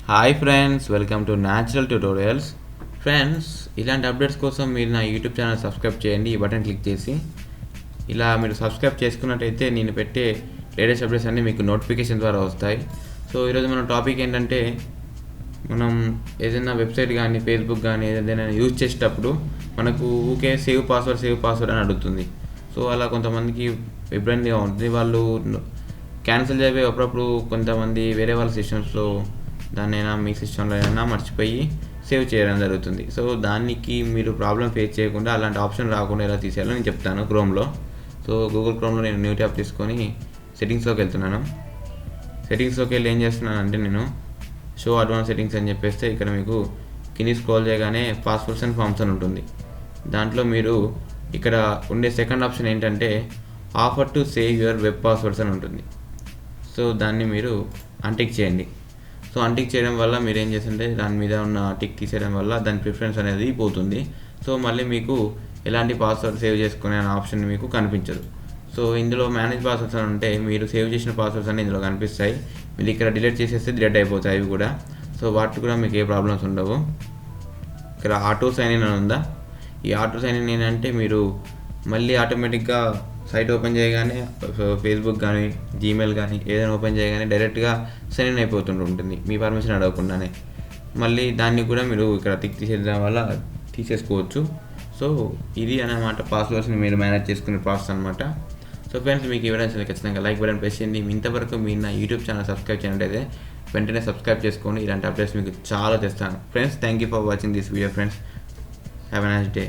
Hi friends, welcome to natural tutorials. Friends, ఇలాంటి updates కోసం మీరు నా యూట్యూబ్ ఛానల్ సబ్స్క్రైబ్ చేయండి. ఈ బటన్ క్లిక్ చేసి ఇలా మీరు సబ్స్క్రైబ్ చేసుకున్నట్టయితే నేను పెట్టే లేటెస్ట్ అప్డేట్స్ అన్నీ మీకు నోటిఫికేషన్ ద్వారా వస్తాయి. సో ఈరోజు మన టాపిక్ ఏంటంటే, మనం ఏదైనా వెబ్సైట్ కానీ ఫేస్బుక్ కానీ ఏదైనా యూజ్ చేసేటప్పుడు మనకు ఊకే సేవ్ పాస్వర్డ్ అని అడుగుతుంది. సో అలా కొంతమందికి ఇబ్బందిగా ఉంటుంది. వాళ్ళు క్యాన్సిల్ చేయబోయి అప్పుడప్పుడు కొంతమంది వేరే వాళ్ళ సిస్టమ్స్లో దాన్నైనా మీ సిస్టంలో అయినా మర్చిపోయి సేవ్ చేయడం జరుగుతుంది. సో దానికి మీరు ప్రాబ్లం ఫేస్ చేయకుండా, అలాంటి ఆప్షన్ రాకుండా ఎలా తీసేయాలో నేను చెప్తాను క్రోమ్లో. సో గూగుల్ క్రోమ్లో నేను న్యూ ట్యాబ్ తీసుకొని సెట్టింగ్స్లోకి వెళ్తున్నాను. సెట్టింగ్స్లోకి వెళ్ళి ఏం చేస్తున్నానంటే, నేను షో అడ్వాన్స్ సెట్టింగ్స్ అని చెప్పేస్తే ఇక్కడ మీకు కింది స్క్రోల్ చేయగానే పాస్వర్డ్స్ అండ్ ఫార్మ్స్ అని ఉంటుంది. దాంట్లో మీరు ఇక్కడ ఉండే సెకండ్ ఆప్షన్ ఏంటంటే offer to save your web passwords అని ఉంటుంది. సో దాన్ని మీరు అన్టిక్ చేయండి. సో అన్టిక్ చేయడం వల్ల మీరు ఏం చేస్తుంటే, దాని మీద ఉన్న టిక్ తీసేయడం వల్ల దాని ప్రిఫరెన్స్ అనేది పోతుంది. సో మళ్ళీ మీకు ఎలాంటి పాస్వర్డ్ సేవ్ చేసుకునే ఆప్షన్ మీకు కనిపించదు. సో ఇందులో మేనేజ్ పాస్వర్డ్స్ అని ఉంటే మీరు సేవ్ చేసిన పాస్వర్డ్స్ అన్నీ ఇందులో కనిపిస్తాయి. మీరు ఇక్కడ డిలీట్ చేసేస్తే డిలీట్ అయిపోతాయి అవి కూడా. సో వాటి కూడా మీకు ఏ ప్రాబ్లమ్స్ ఉండవు. ఇక్కడ ఆటో సైన్ ఇన్ అని ఉందా, ఈ ఆటో సైన్ ఇన్ ఏంటంటే, మీరు మళ్ళీ ఆటోమేటిక్గా సైట్ ఓపెన్ చేయగానే ఫేస్బుక్ కానీ జీమెయిల్ కానీ ఏదైనా ఓపెన్ చేయగానే డైరెక్ట్గా సైన్ ఇన్ అయిపోతుంటుంది మీ పర్మిషన్ అడగకుండానే. మళ్ళీ దాన్ని కూడా మీరు ఇక్కడ టిక్ తీసేయడం వల్ల తీసేసుకోవచ్చు. సో ఇది అన్నమాట పాస్వర్డ్స్ని మీరు మేనేజ్ చేసుకునే ప్రాసెస్ అనమాట. సో ఫ్రెండ్స్, మీకు ఈ వీడియో ఖచ్చితంగా లైక్ బటన్ ప్రెస్ చేయండి. ఇంతవరకు మీరు నా యూట్యూబ్ ఛానల్ సబ్స్క్రైబ్ చేయనట్టయితే వెంటనే సబ్స్క్రైబ్ చేసుకోండి. ఇలాంటి అప్డేట్స్ మీకు చాలా తెస్తాను. Friends, thank you for watching this video. Friends, have a nice day.